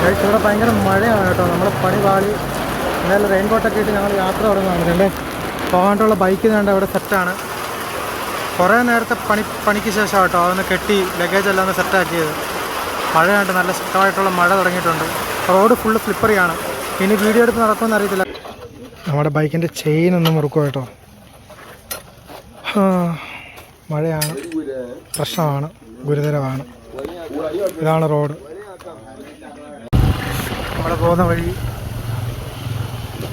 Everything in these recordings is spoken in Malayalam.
ഇവിടെ ഭയങ്കര മഴയാണ് കേട്ടോ. നമ്മളെ പണി പാളി. എന്തായാലും റെയിൻ കോട്ടൊക്കെ ഇട്ട് ഞങ്ങൾ യാത്ര തുടങ്ങുകയാണ്. എൻ്റെ പോകാനുള്ള ബൈക്ക് വേണ്ട ഇവിടെ സെറ്റാണ്. കുറേ നേരത്തെ പണിക്ക് ശേഷം കേട്ടോ അതൊന്ന് കെട്ടി ലഗേജ് എല്ലാം ഒന്ന് സെറ്റാക്കിയത്. മഴയായിട്ട് നല്ല ശക്തമായിട്ടുള്ള മഴ തുടങ്ങിയിട്ടുണ്ട്. റോഡ് ഫുള്ള് സ്ലിപ്പറിയാണ്. ഇനി വീഡിയോ എടുത്ത് നടക്കുമെന്ന് അറിയത്തില്ല. നമ്മുടെ ബൈക്കിൻ്റെ ചെയിൻ ഒന്ന് മുറുക്കും കേട്ടോ. മഴയാണ്, പ്രശ്നമാണ്, ഗുരുതരമാണ്. ഇതാണ് റോഡ്. നമ്മൾ പോകുന്ന വഴി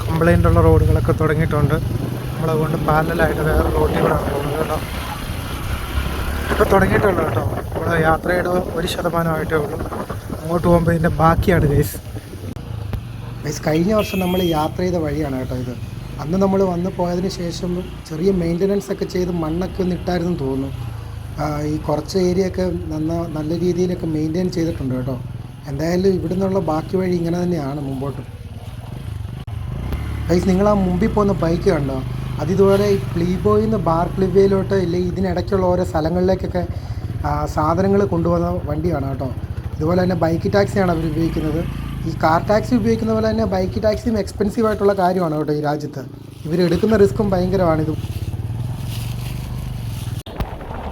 കംപ്ലൈൻ്റ് ഉള്ള റോഡുകളൊക്കെ തുടങ്ങിയിട്ടുണ്ട്. നമ്മളതുകൊണ്ട് പാരലായിട്ട് വേറെ റോഡിൽ കൂടെയാണ് പോകുന്നത് കേട്ടോ. ഇപ്പോൾ തുടങ്ങിയിട്ടുള്ളൂ കേട്ടോ. നമ്മുടെ യാത്രയുടെ 1% ഉള്ളൂ. അങ്ങോട്ട് പോകുമ്പോൾ ഇതിൻ്റെ ബാക്കിയാണ് ഗൈസ്. കഴിഞ്ഞ വർഷം നമ്മൾ യാത്ര ചെയ്ത വഴിയാണ് കേട്ടോ ഇത്. അന്ന് നമ്മൾ വന്ന് പോയതിന് ശേഷം ചെറിയ മെയിൻ്റനൻസ് ഒക്കെ ചെയ്ത് മണ്ണൊക്കെ ഒന്ന് ഇട്ടായിരുന്നു തോന്നുന്നു. ഈ കുറച്ച് ഏരിയയൊക്കെ നല്ല രീതിയിലൊക്കെ മെയിൻറ്റെയിൻ ചെയ്തിട്ടുണ്ട് കേട്ടോ. എന്തായാലും ഇവിടെ നിന്നുള്ള ബാക്കി വഴി ഇങ്ങനെ തന്നെയാണ് മുമ്പോട്ട്. ഗൈസ്, നിങ്ങൾ ആ മുമ്പിൽ പോകുന്ന ബൈക്ക് കണ്ടോ? അതിതുപോലെ ഈ പ്ലീബോയിൽ നിന്ന് ബാർക്ലിവേയിലോട്ട് ഇല്ലെങ്കിൽ ഇതിനിടയ്ക്കുള്ള ഓരോ സ്ഥലങ്ങളിലേക്കൊക്കെ സാധനങ്ങൾ കൊണ്ടുപോകുന്ന വണ്ടിയാണ് കേട്ടോ. ഇതുപോലെ തന്നെ ബൈക്ക് ടാക്സിയാണ് അവർ ഉപയോഗിക്കുന്നത്. ഈ കാർ ടാക്സി ഉപയോഗിക്കുന്ന പോലെ തന്നെ ബൈക്ക് ടാക്സിയും എക്സ്പെൻസീവ് ആയിട്ടുള്ള കാര്യമാണ് കേട്ടോ ഈ രാജ്യത്ത്. ഇവരെടുക്കുന്ന റിസ്ക്കും ഭയങ്കരമാണിത്.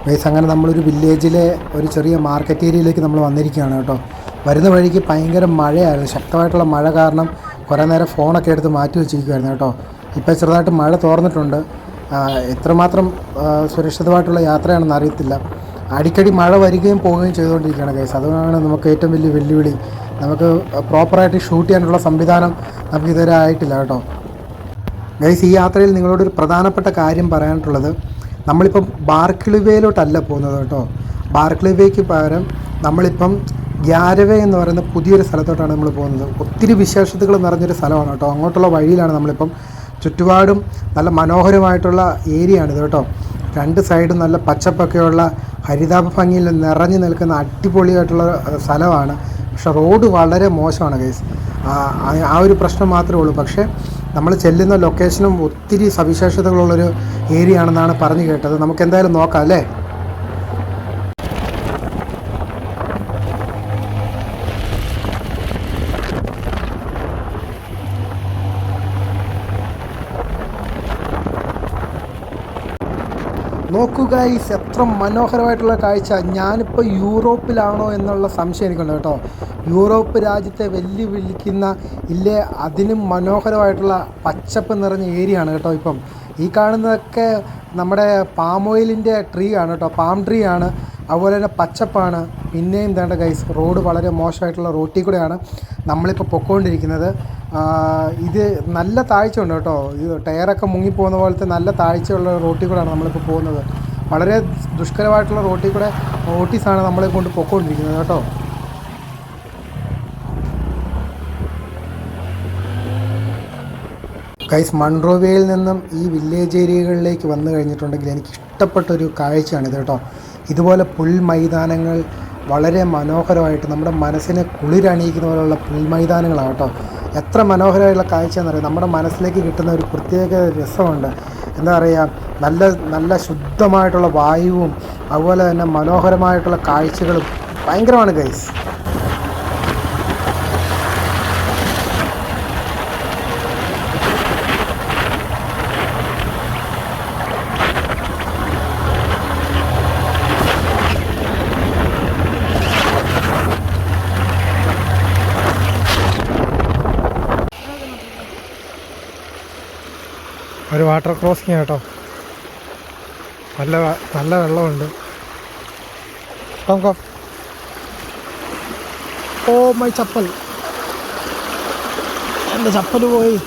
ഗൈസ്, അങ്ങനെ നമ്മളൊരു വില്ലേജിലെ ഒരു ചെറിയ മാർക്കറ്റ് ഏരിയയിലേക്ക് നമ്മൾ വന്നിരിക്കുകയാണ് കേട്ടോ. വരുന്ന വഴിക്ക് ഭയങ്കര മഴയായിരുന്നു. ശക്തമായിട്ടുള്ള മഴ കാരണം കുറേ നേരം ഫോണൊക്കെ എടുത്ത് മാറ്റി വെച്ചിരിക്കുമായിരുന്നു കേട്ടോ. ഇപ്പോൾ ചെറുതായിട്ട് മഴ തോർന്നിട്ടുണ്ട്. എത്രമാത്രം സുരക്ഷിതമായിട്ടുള്ള യാത്രയാണെന്ന് അറിയത്തില്ല. അടിക്കടി മഴ വരികയും പോവുകയും ചെയ്തുകൊണ്ടിരിക്കുകയാണ് ഗൈസ്. അതുകൊണ്ടാണ് നമുക്ക് ഏറ്റവും വലിയ വെല്ലുവിളി. നമുക്ക് പ്രോപ്പറായിട്ട് ഷൂട്ട് ചെയ്യാനുള്ള സംവിധാനം നമുക്ക് ഇതുവരെ ആയിട്ടില്ല കേട്ടോ. ഗൈസ്, ഈ യാത്രയിൽ നിങ്ങളോടൊരു പ്രധാനപ്പെട്ട കാര്യം പറയാനായിട്ടുള്ളത്, നമ്മളിപ്പം ബാർക്ലിവേയിലോട്ടല്ല പോകുന്നത് കേട്ടോ. ബാർക്ലിവേക്ക് പകരം നമ്മളിപ്പം ഗ്യാരവേ എന്ന് പറയുന്ന പുതിയൊരു സ്ഥലത്തോട്ടാണ് നമ്മൾ പോകുന്നത്. ഒത്തിരി വിശേഷതകൾ നിറഞ്ഞൊരു സ്ഥലമാണ് കേട്ടോ. അങ്ങോട്ടുള്ള വഴിയിലാണ് നമ്മളിപ്പം. ചുറ്റുപാടും നല്ല മനോഹരമായിട്ടുള്ള ഏരിയയാണിത് കേട്ടോ. രണ്ട് സൈഡും നല്ല പച്ചപ്പൊക്കെയുള്ള ഹരിതാപ ഭംഗിയിൽ നിറഞ്ഞു നിൽക്കുന്ന അടിപൊളിയായിട്ടുള്ള സ്ഥലമാണ്. പക്ഷേ റോഡ് വളരെ മോശമാണ് ഗൈസ്. ആ ഒരു പ്രശ്നം മാത്രമേ ഉള്ളൂ. പക്ഷേ നമ്മൾ ചെല്ലുന്ന ലൊക്കേഷനും ഒത്തിരി സവിശേഷതകളുള്ളൊരു ഏരിയ ആണെന്നാണ് പറഞ്ഞു കേട്ടത്. നമുക്ക് എന്തായാലും നോക്കാം അല്ലേ. നോക്കൂ ഗൈസ്, എത്ര മനോഹരമായിട്ടുള്ള കാഴ്ച. ഞാനിപ്പോൾ യൂറോപ്പിലാണോ എന്നുള്ള സംശയം എനിക്കുണ്ട് കേട്ടോ. യൂറോപ്പ് രാജ്യത്തെ വെല്ലുവിളിക്കുന്ന ഇല്ലേ അതിനും മനോഹരമായിട്ടുള്ള പച്ചപ്പ് നിറഞ്ഞ ഏരിയ ആണ് കേട്ടോ. ഇപ്പം ഈ കാണുന്നതൊക്കെ നമ്മുടെ പാം ഓയിലിൻ്റെ ട്രീ ആണ് കേട്ടോ. പാം ട്രീ ആണ്. അതുപോലെ തന്നെ പച്ചപ്പാണ്. പിന്നെയും വേണ്ട ഗൈസ്, റോഡ് വളരെ മോശമായിട്ടുള്ള റോട്ടിൽ കൂടെയാണ് നമ്മളിപ്പോൾ പൊയ്ക്കൊണ്ടിരിക്കുന്നത്. ഇത് നല്ല താഴ്ച ഉണ്ട് കേട്ടോ. ഇത് ടയറൊക്കെ മുങ്ങിപ്പോകുന്ന പോലത്തെ നല്ല താഴ്ചയുള്ള റോട്ടിൽ കൂടെയാണ് നമ്മളിപ്പോൾ പോകുന്നത്. വളരെ ദുഷ്കരമായിട്ടുള്ള റോട്ടിൽ കൂടെ ഓട്ടീസാണ് നമ്മളെ കൊണ്ട് പൊയ്ക്കൊണ്ടിരിക്കുന്നത് കേട്ടോ. ഗൈസ്, മൺട്രോവിയയിൽ നിന്നും ഈ വില്ലേജ് ഏരിയകളിലേക്ക് വന്നു കഴിഞ്ഞിട്ടുണ്ടെങ്കിൽ എനിക്ക് ഇഷ്ടപ്പെട്ടൊരു കാഴ്ചയാണിത് കേട്ടോ. ഇതുപോലെ പുൽമൈതാനങ്ങൾ വളരെ മനോഹരമായിട്ട് നമ്മുടെ മനസ്സിനെ കുളിരണിയിക്കുന്ന പോലുള്ള പുൽമൈതാനങ്ങളാണ് കേട്ടോ. എത്ര മനോഹരമായുള്ള കാഴ്ചയെന്നറിയാം. നമ്മുടെ മനസ്സിലേക്ക് കിട്ടുന്ന ഒരു പ്രത്യേക രസമുണ്ട്. എന്താ പറയുക, നല്ല ശുദ്ധമായിട്ടുള്ള വായുവും അതുപോലെ തന്നെ മനോഹരമായിട്ടുള്ള കാഴ്ചകളും ഭയങ്കരമാണ് ഗൈസ്. ഒരു വാട്ടർ ക്രോസിങ് കേട്ടോ. നല്ല വെള്ളമുണ്ട്. ഓ മൈ ചപ്പൽ, എൻ്റെ ചപ്പൽ പോയി.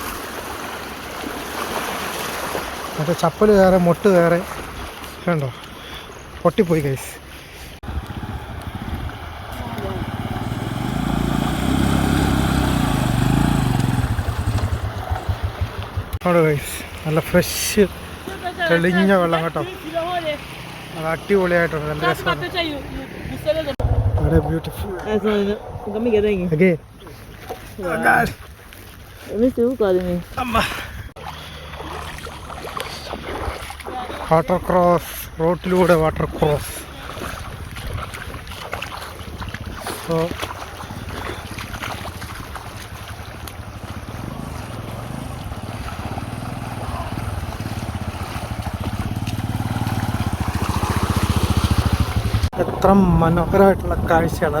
മറ്റേ ചപ്പൽ വേറെ മൊട്ട് വേറെ കണ്ടോ, പൊട്ടിപ്പോയി ഗൈസ്. അവിടെ ഗൈസ് നല്ല ഫ്രഷ് തെളിഞ്ഞ വെള്ളം കേട്ടോ. അത് അടിപൊളിയായിട്ടുണ്ട്. നല്ല രസമാണ്. ബ്യൂട്ടിഫുൾ. വാട്ടർ ക്രോസ്, റോട്ടിലൂടെ വാട്ടർ ക്രോസ്. സോ അത്ര മനോഹരമായിട്ടുള്ള കാഴ്ചയാണ്.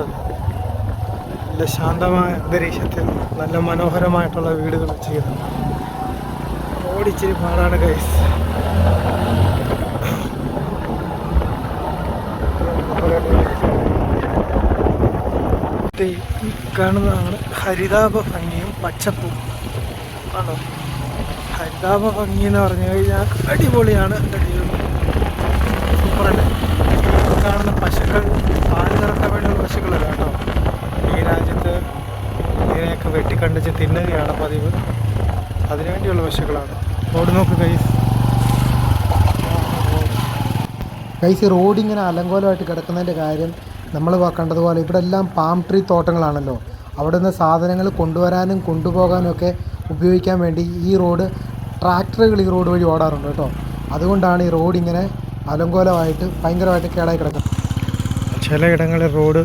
നല്ല ശാന്തമായ അന്തരീക്ഷത്തിൽ നല്ല മനോഹരമായിട്ടുള്ള വീടുകൾ ചെയ്യുന്നത്. ഓടിച്ചിരി പാടാണ് ഗൈസ്. ഈ കാണുന്നതാണ് ഹരിതാപ ഭംഗിയും പച്ചപ്പും ആണോ. ഹരിതാപ ഭംഗി എന്ന് പറഞ്ഞു കഴിഞ്ഞാൽ അടിപൊളിയാണ്. എൻ്റെ ജീവിതം സൂപ്പറല്ലേ. കാണുന്ന പശുക്കൾ പാല് കറക്കാൻ വേണ്ടിയുള്ള പശുക്കളല്ല കേട്ടോ. ഈ രാജ്യത്ത് ഇതിനെയൊക്കെ വെട്ടിക്കണ്ടിച്ച് തിന്നുകയാണ് പതിവ്. അതിനുവേണ്ടിയുള്ള പശുക്കളാണ്. റോഡ് നോക്ക് ഗൈസ്. ഗൈസ് റോഡ് ഇങ്ങനെ അലങ്കോലമായിട്ട് കിടക്കുന്നതിൻ്റെ കാര്യം നമ്മൾ കണ്ടതുപോലെ ഇവിടെ എല്ലാം പാം ട്രീ തോട്ടങ്ങളാണല്ലോ. അവിടെ നിന്ന് സാധനങ്ങൾ കൊണ്ടുവരാനും കൊണ്ടുപോകാനും ഒക്കെ ഉപയോഗിക്കാൻ വേണ്ടി ഈ റോഡ് ട്രാക്ടറുകൾ ഈ റോഡ് വഴി ഓടാറുണ്ട് കേട്ടോ. അതുകൊണ്ടാണ് ഈ റോഡ് ഇങ്ങനെ അലങ്കോലമായിട്ട് ഭയങ്കരമായിട്ട് കേടായി കിടക്കുന്നത്. ചിലയിടങ്ങളിൽ റോഡ്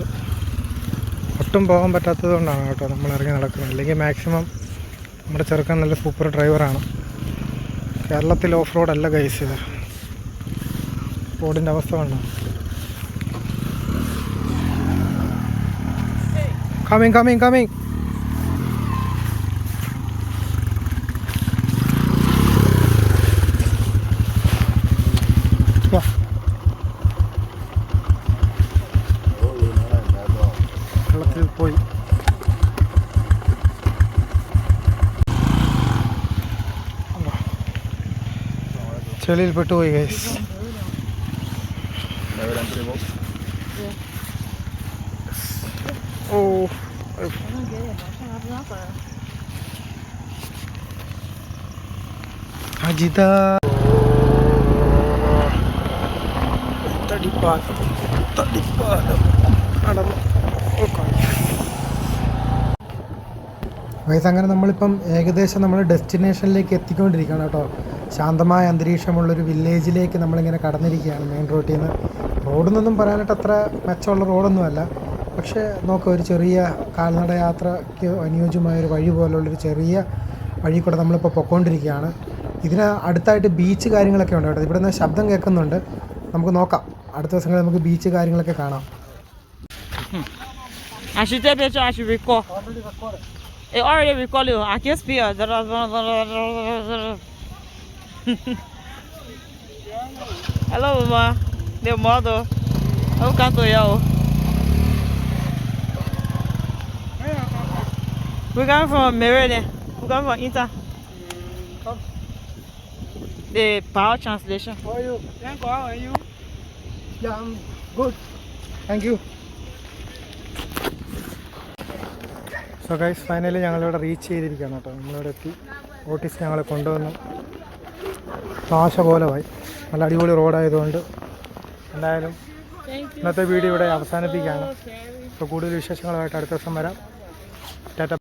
ഒട്ടും പോകാൻ പറ്റാത്തത് കൊണ്ടാണ് കേട്ടോ നമ്മൾ ഇറങ്ങി നടക്കുന്നത്. അല്ലെങ്കിൽ മാക്സിമം നമ്മുടെ ചെറുക്കൻ നല്ല സൂപ്പർ ഡ്രൈവറാണ്. കേരളത്തിൽ ഓഫ് റോഡല്ല ഗൈസ് ഇത്. റോഡിൻ്റെ അവസ്ഥ കണ്ടോ. കമ്മിങ് വെള്ളത്തിൽ പോയി. ചെളിയിൽ പെട്ടുപോയി ഗൈസ്. ഓ അജിത തടിപ്പാലം നടന്നു. വയസ്സ് അങ്ങനെ നമ്മളിപ്പം ഏകദേശം നമ്മൾ ഡെസ്റ്റിനേഷനിലേക്ക് എത്തിക്കൊണ്ടിരിക്കുകയാണ് കേട്ടോ. ശാന്തമായ അന്തരീക്ഷമുള്ളൊരു വില്ലേജിലേക്ക് നമ്മളിങ്ങനെ കടന്നിരിക്കുകയാണ് മെയിൻ റോഡിൽ നിന്ന്. റോഡെന്നൊന്നും പറയാനായിട്ട് അത്ര മെച്ചമുള്ള റോഡൊന്നുമല്ല. പക്ഷേ നോക്കുക, ഒരു ചെറിയ കാൽനട യാത്രയ്ക്ക് അനുയോജ്യമായൊരു വഴി പോലുള്ളൊരു ചെറിയ വഴി കൂടെ നമ്മളിപ്പോൾ പൊയ്ക്കൊണ്ടിരിക്കുകയാണ്. ഇതിന് അടുത്തായിട്ട് ബീച്ച് കാര്യങ്ങളൊക്കെ ഉണ്ട് കേട്ടോ. ഇവിടെ നിന്ന് ശബ്ദം കേൾക്കുന്നുണ്ട്. നമുക്ക് നോക്കാം. അടുത്ത ദിവസങ്ങളിൽ നമുക്ക് ബീച്ച് കാര്യങ്ങളൊക്കെ കാണാം. already record you. I can speak. Hello, Mama. The mother. How can you? We come from Meridian. We come from Inter. The power translation. How are you? How are you? Yeah, I'm good. Thank you. So guys finally ഞങ്ങളിവിടെ റീച്ച് ചെയ്തിരിക്കുകയാണ് കേട്ടോ. നമ്മളിവിടെ എത്തി. ഓട്ടീസ് ഞങ്ങളെ കൊണ്ടുവന്നു. താശ പോലെയായി. നല്ല അടിപൊളി റോഡായതുകൊണ്ട് എന്തായാലും ഇന്നത്തെ വീഡിയോ ഇവിടെ അവസാനിപ്പിക്കുകയാണ്. അപ്പോൾ കൂടുതൽ വിശേഷങ്ങളുമായിട്ട് അടുത്ത ദിവസം വരാം. ടാറ്റ.